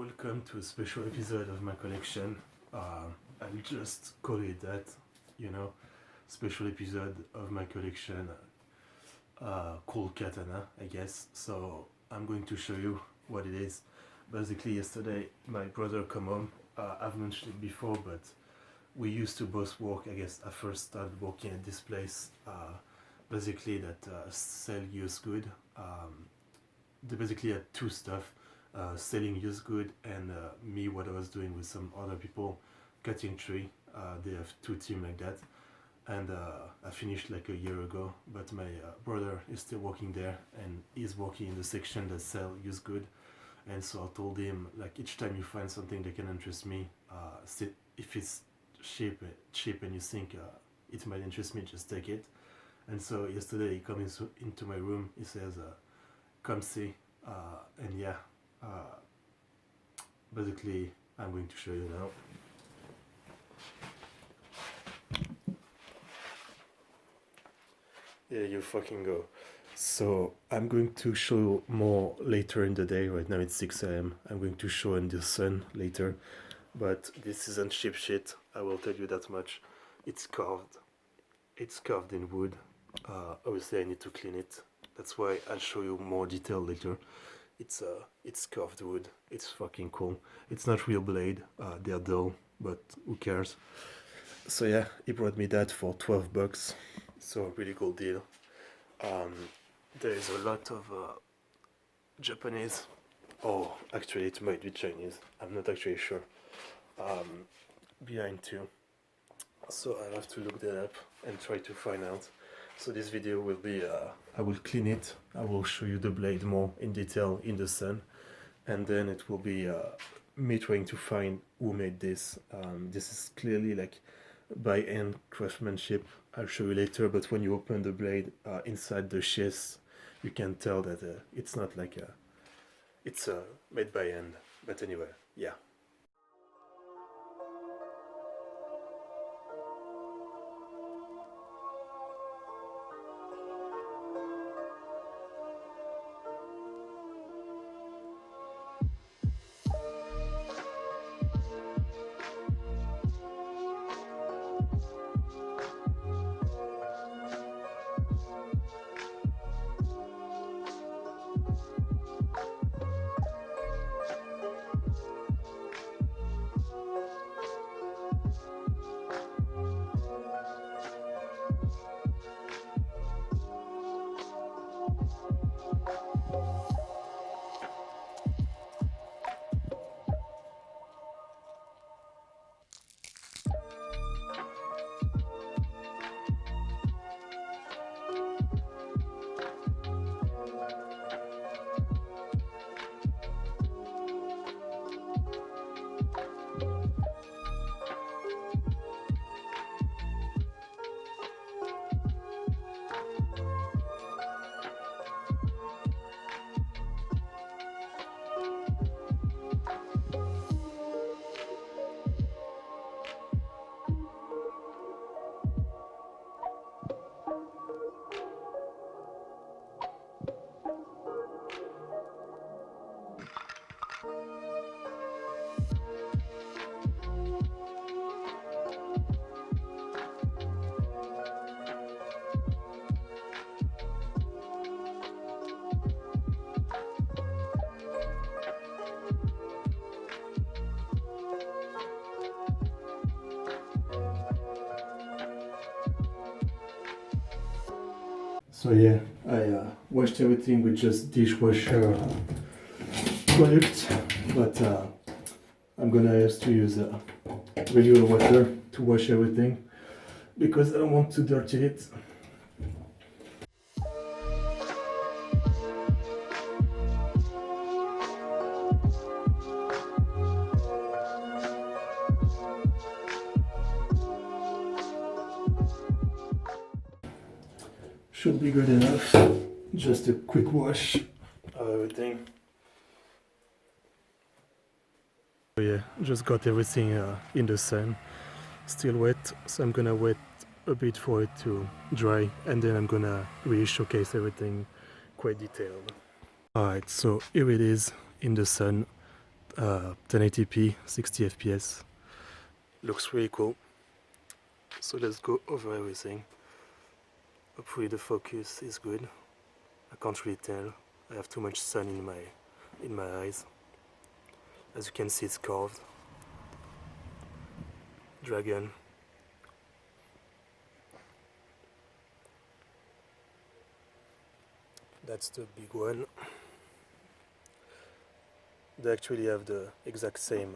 welcome to a special episode of my collection. I'll just call it that, you know, special episode of my collection called Katana, I guess. So I'm going to show you what it is. Basically, yesterday my brother come home. I've mentioned it before, but we used to both work. I guess I first started working at this place, basically that sell used good. They basically had two stuff. Selling used good and me what I was doing with some other people cutting tree. They have two teams like that, and I finished like a year ago, but my brother is still working there and he's working in the section that sell used good. And so I told him, like, each time you find something that can interest me, if it's cheap and you think it might interest me, just take it. And so yesterday he comes into my room, he says, come see, and yeah, basically I'm going to show you now. Yeah, you fucking go. So I'm going to show more later in the day. Right now it's 6 a.m. I'm going to show in the sun later, but this isn't cheap shit, I will tell you that much. It's carved in wood. Obviously I need to clean it, that's why I'll show you more detail later. It's carved wood. It's fucking cool. It's not real blade. They're dull, but who cares? So yeah, he brought me that for $12. So a really cool deal. There is a lot of Japanese. Oh, actually, it might be Chinese. I'm not actually sure. Behind too. So I'll have to look that up and try to find out. So this video will be, I will clean it, I will show you the blade more in detail in the sun, and then it will be me trying to find who made this. This is clearly like by hand craftsmanship, I'll show you later, but when you open the blade inside the sheath, you can tell that it's not like it's made by hand, but anyway, yeah. So yeah, I washed everything with just dishwasher product, but I'm gonna have to use regular water to wash everything because I don't want to dirty it. Should be good enough. Just a quick wash of everything. So yeah, just got everything in the sun. Still wet, so I'm gonna wait a bit for it to dry, and then I'm gonna really showcase everything quite detailed. Alright, so here it is in the sun. 1080p, 60 FPS. Looks really cool. So let's go over everything. Hopefully the focus is good. I can't really tell. I have too much sun in my eyes. As you can see, it's carved. Dragon. That's the big one. They actually have the exact same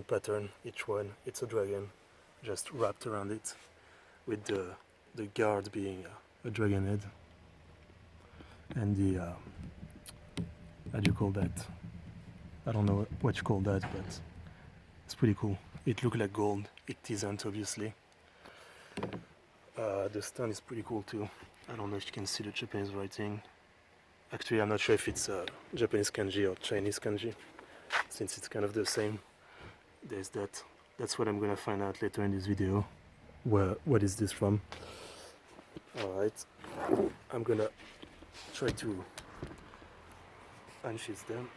pattern, each one. It's a dragon, just wrapped around it, with the guard being a dragon head. And the, how do you call that? I don't know what you call that, but it's pretty cool. It looks like gold. It isn't, obviously. The stand is pretty cool too. I don't know if you can see the Japanese writing. Actually, I'm not sure if it's Japanese kanji or Chinese kanji, since it's kind of the same. There's that. That's what I'm gonna find out later in this video. What is this from? Alright. I'm gonna try to unsheath them.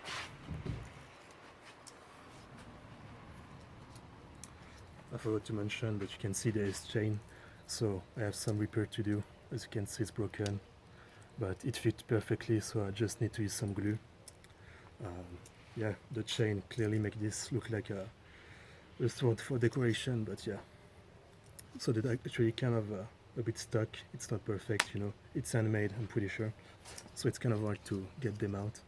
I forgot to mention, but you can see there is chain, so I have some repair to do. As you can see, it's broken, but it fits perfectly, so I just need to use some glue. Yeah, the chain clearly makes this look like a sword for decoration, but yeah. So that actually kind of a bit stuck. It's not perfect, you know. It's handmade, I'm pretty sure. So it's kind of hard to get them out.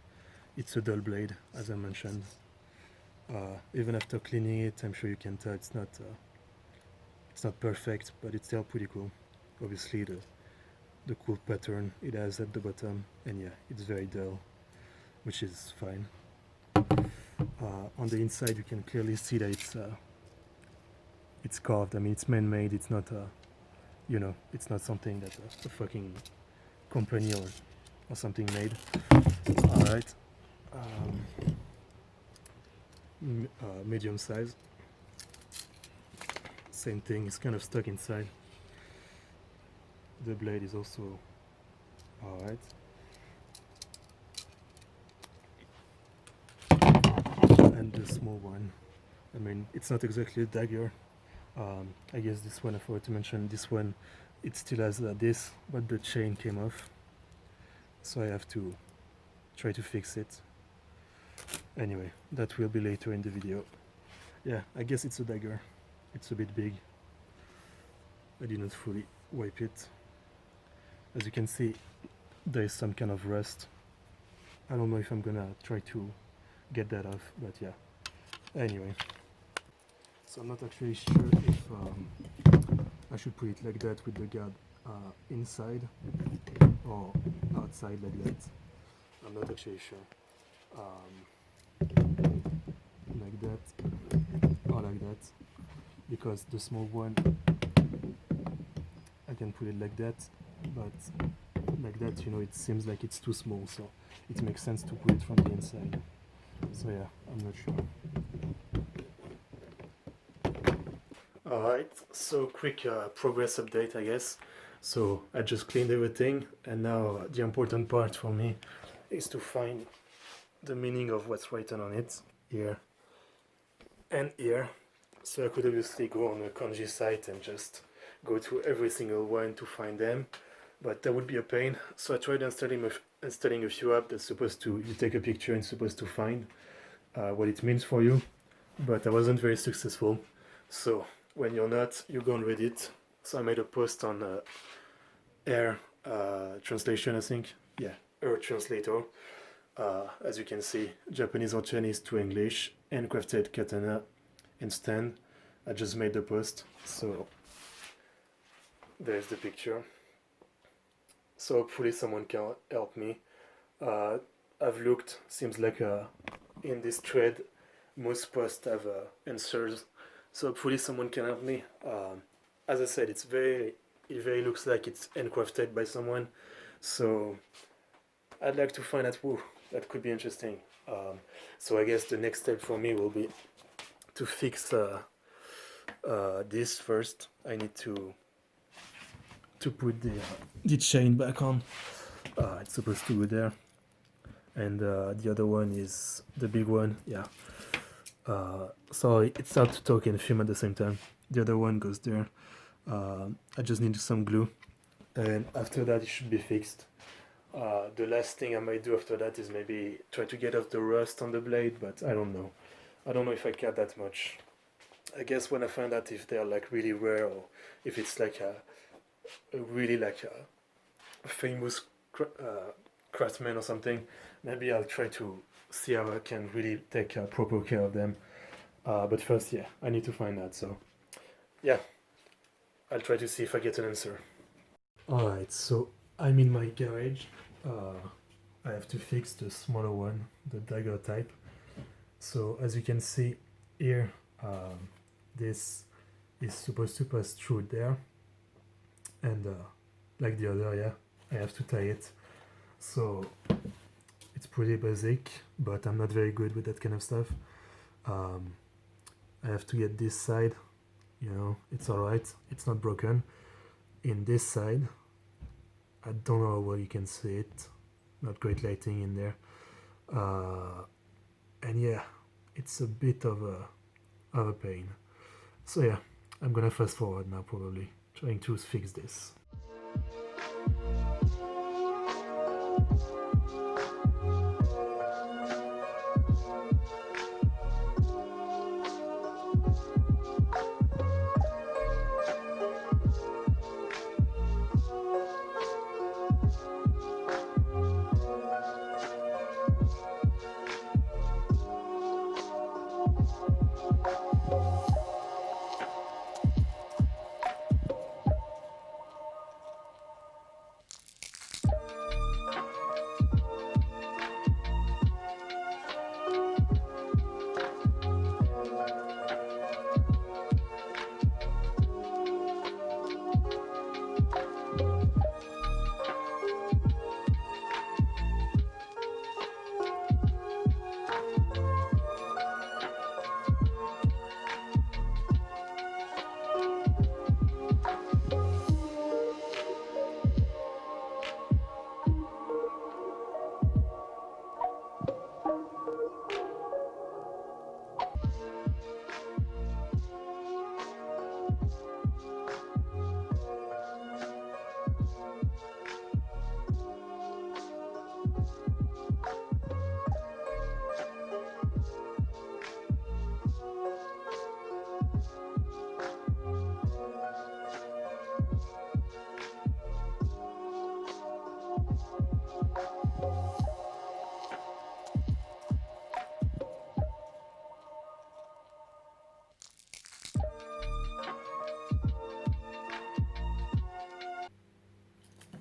It's a dull blade, as I mentioned. Even after cleaning it, I'm sure you can tell it's not perfect, but it's still pretty cool. Obviously, the cool pattern it has at the bottom, and yeah, it's very dull, which is fine. On the inside, you can clearly see that it's carved. I mean, it's man-made. It's not you know, it's not something that a fucking company or something made. All right. Medium size. Same thing, it's kind of stuck inside. The blade is also alright. And the small one, I mean, it's not exactly a dagger. I guess this one, I forgot to mention, this one, it still has this, but the chain came off. So I have to try to fix it. Anyway, that will be later in the video. Yeah, I guess it's a dagger. It's a bit big. I didn't fully wipe it. As you can see, there is some kind of rust. I don't know if I'm gonna try to get that off, but yeah. Anyway, so I'm not actually sure if I should put it like that with the guard inside or outside like that. I'm not actually sure. Like that or like that, because the small one I can put it like that, but like that, you know, it seems like it's too small, so it makes sense to put it from the inside. So yeah, I'm not sure. Alright, so quick progress update, I guess. So I just cleaned everything, and now the important part for me is to find the meaning of what's written on it, here and here. So I could obviously go on a kanji site and just go to every single one to find them, but that would be a pain. So I tried installing a few apps that's supposed to, you take a picture and supposed to find what it means for you, but I wasn't very successful. So when you're not, you go on Reddit. So I made a post on Air translation, I think. Yeah, Air translator. As you can see, Japanese or Chinese to English, handcrafted katana and stand. I just made the post, so there's the picture. So hopefully someone can help me. I've looked, seems like in this thread most posts have answers, so hopefully someone can help me. As I said, it very looks like it's handcrafted by someone, so I'd like to find out who. That could be interesting. So I guess the next step for me will be to fix this first. I need to put the chain back on. It's supposed to go there. and the other one is the big one. Yeah. Sorry, it's hard to talk and film at the same time. The other one goes there. I just need some glue, and after that it should be fixed. The last thing I might do after that is maybe try to get off the rust on the blade, but I don't know. I don't know if I care that much. I guess when I find out if they're like really rare or if it's like a really like a famous craftsman or something, maybe I'll try to see how I can really take proper care of them. But first, yeah, I need to find that. So, yeah, I'll try to see if I get an answer. Alright, so I'm in my garage. I have to fix the smaller one, the dagger type. So as you can see here, this is supposed to pass through there, and like the other, yeah, I have to tie it. So it's pretty basic, but I'm not very good with that kind of stuff. I have to get this side, you know, it's alright, it's not broken. In this side, I don't know where you can see it, not great lighting in there. And yeah, it's a bit of a pain. So yeah, I'm gonna fast forward now, probably trying to fix this.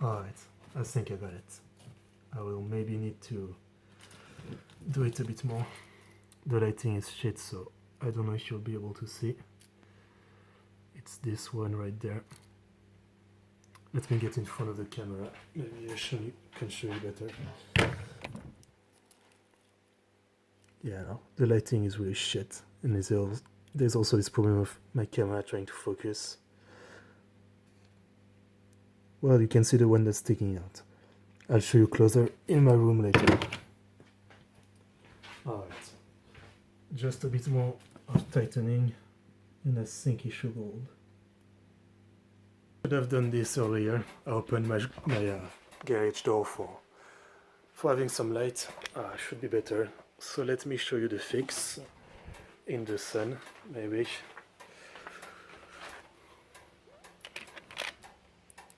Alright, I think I got it. I will maybe need to do it a bit more. The lighting is shit, so I don't know if you'll be able to see. It's this one right there. Let me get in front of the camera. Maybe I can show you better. Yeah, no, the lighting is really shit. And there's also this problem of my camera trying to focus. Well, you can see the one that's sticking out. I'll show you closer in my room later. Alright. Just a bit more of tightening, and I think it should hold. I should have done this earlier. I opened my garage door for having some light. Should be better. So let me show you the fix in the sun, maybe.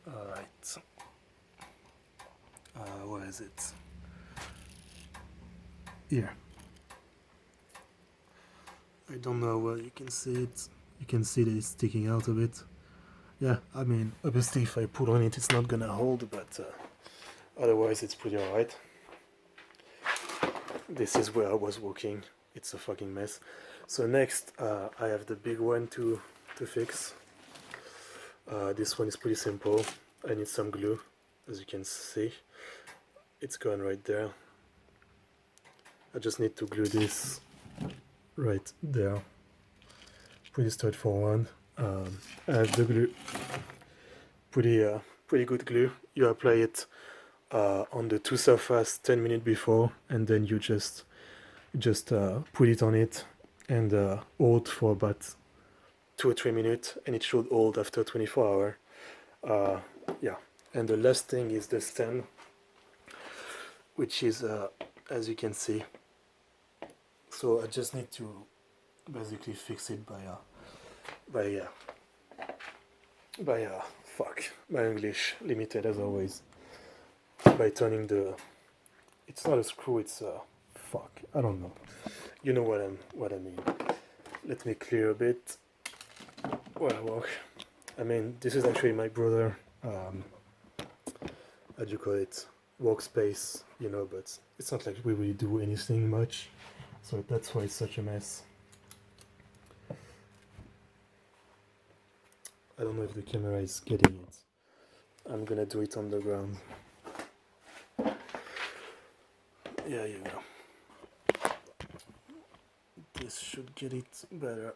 Alright. Where is it? Here. I don't know where you can see it. You can see that it's sticking out a bit. Yeah, I mean, obviously if I pull on it, it's not gonna hold, but otherwise it's pretty alright. This is where I was walking. It's a fucking mess. So next, I have the big one to fix. This one is pretty simple. I need some glue, as you can see. It's gone right there. I just need to glue this right there. Pretty straightforward. I have the glue. Pretty good glue. You apply it on the two surface 10 minutes before, and then you just put it on it and hold for about 2 or 3 minutes, and it should hold after 24 hours. Yeah, and the last thing is the stand, which is as you can see. So I just need to basically fix it by my English limited as always, by turning the, it's not a screw, it's a I don't know, you know what I mean. Let me clear a bit where I work. I mean, this is actually my brother, how do you call it, workspace, you know, but it's not like we really do anything much, so that's why it's such a mess. I don't know if the camera is getting it. I'm gonna do it on the ground. Yeah, you know. This should get it better.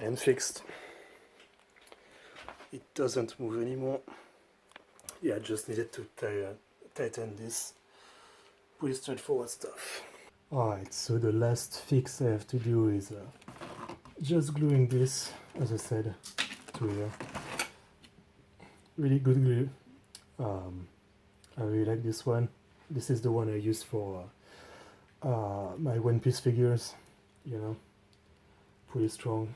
And fixed. It doesn't move anymore. Yeah, I just needed to tighten this. Pretty straightforward stuff. Alright, so the last fix I have to do is just gluing this, as I said, to here. Really good glue. I really like this one. This is the one I use for my One Piece figures, you know, pretty strong.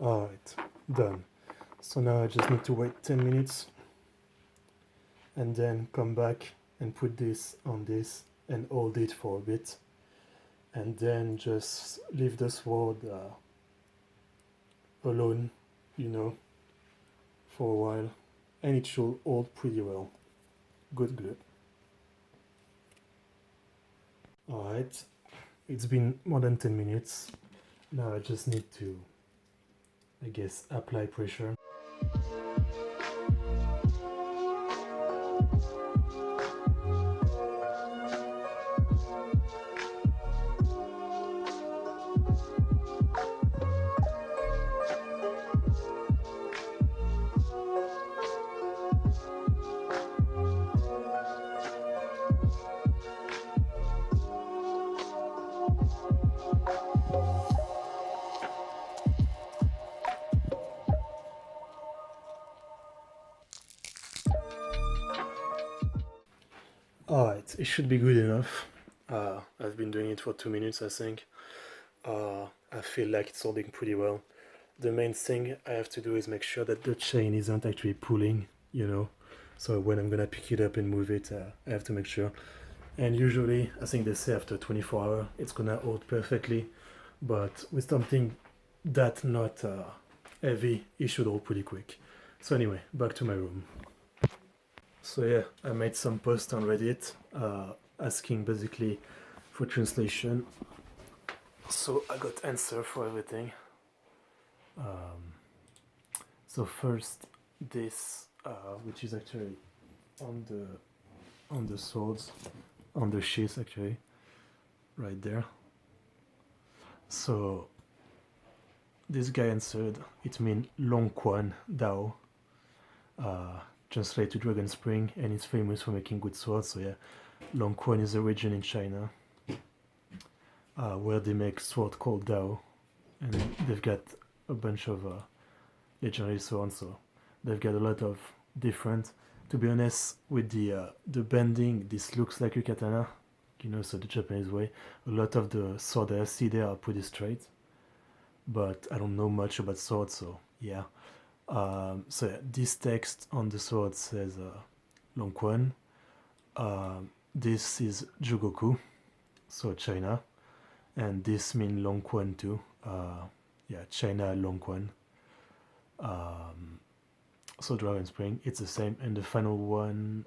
Alright, done. So now I just need to wait 10 minutes and then come back and put this on this and hold it for a bit, and then just leave the sword alone, you know, for a while, and it should hold pretty well. Good glue. Alright, it's been more than 10 minutes. Now I just need to, I guess, apply pressure. Alright, it should be good enough. I've been doing it for 2 minutes, I think. I feel like it's holding pretty well. The main thing I have to do is make sure that the chain isn't actually pulling, you know. So when I'm gonna pick it up and move it, I have to make sure. And usually, I think they say after 24 hours, it's gonna hold perfectly. But with something that not heavy, it should hold pretty quick. So anyway, back to my room. So yeah, I made some posts on Reddit asking basically for translation. So I got answer for everything. So first, this, which is actually on the swords, on the sheath actually, right there. So this guy answered. It means Longquan Dao. Translate to Dragon Spring, and it's famous for making good swords. So yeah, Longquan is a region in China where they make sword called Dao, and they've got a bunch of legendary swords. So they've got a lot of different. To be honest, with the bending, this looks like a katana, you know, so the Japanese way. A lot of the swords I see there are pretty straight, but I don't know much about swords, so yeah. So yeah, this text on the sword says Longquan. This is Jugoku, so China, and this means Longquan too. Yeah, China Longquan. So Dragon Spring, it's the same. And the final one,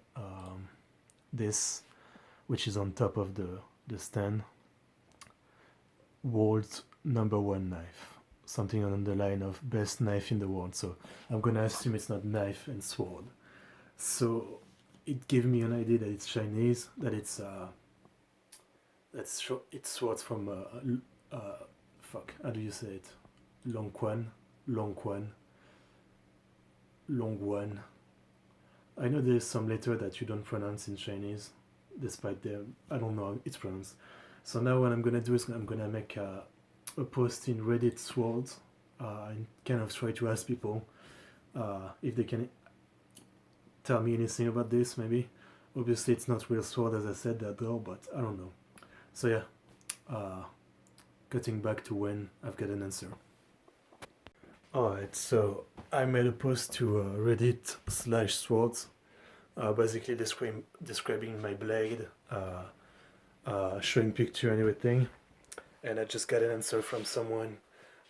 this, which is on top of the stand, world's #1 knife. Something on the line of best knife in the world. So I'm gonna assume it's not knife and sword. So it gave me an idea that it's Chinese, that it's it's swords from fuck, how do you say it? Longquan, Longquan, Longguan. I know there's some letter that you don't pronounce in Chinese, despite them. I don't know how it's pronounced. So now what I'm gonna do is I'm gonna make a post in Reddit swords and kind of try to ask people if they can tell me anything about this, maybe. Obviously it's not real sword as I said that though, but I don't know. So yeah, cutting back to when I've got an answer. Alright, so I made a post to Reddit/swords, basically describing my blade, showing picture and everything, and I just got an answer from someone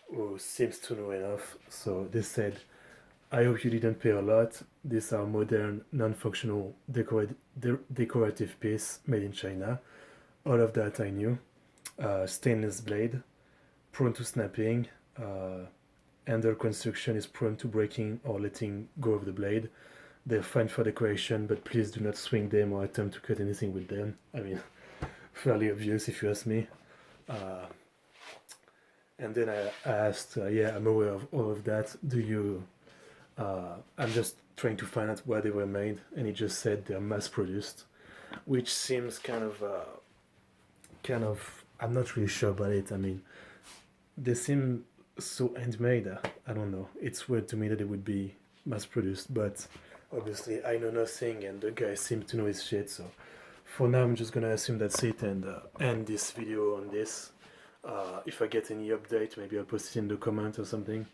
who seems to know enough. So they said, I hope you didn't pay a lot. These are modern, non-functional decorative piece made in China. All of that I knew. Stainless blade, prone to snapping, handle construction is prone to breaking or letting go of the blade. They're fine for decoration, but please do not swing them or attempt to cut anything with them. I mean, fairly obvious if you ask me. And then I asked, yeah, I'm aware of all of that. Do you? I'm just trying to find out where they were made, and he just said they're mass produced, which seems kind of. I'm not really sure about it. I mean, they seem so handmade. I don't know. It's weird to me that it would be mass produced, but obviously I know nothing, and the guy seems to know his shit. So for now, I'm just gonna assume that's it and end this video on this. If I get any update, maybe I'll post it in the comment or something,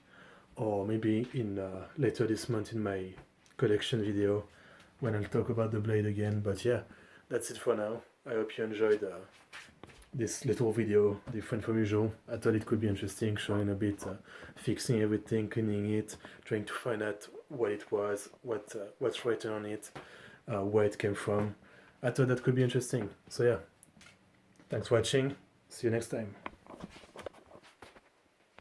or maybe in later this month in my collection video when I'll talk about the blade again. But yeah, that's it for now. I hope you enjoyed this little video, different from usual. I thought it could be interesting, showing a bit, fixing everything, cleaning it, trying to find out what it was, what's written on it, where it came from. I thought that could be interesting. So yeah, thanks for watching. See you next time.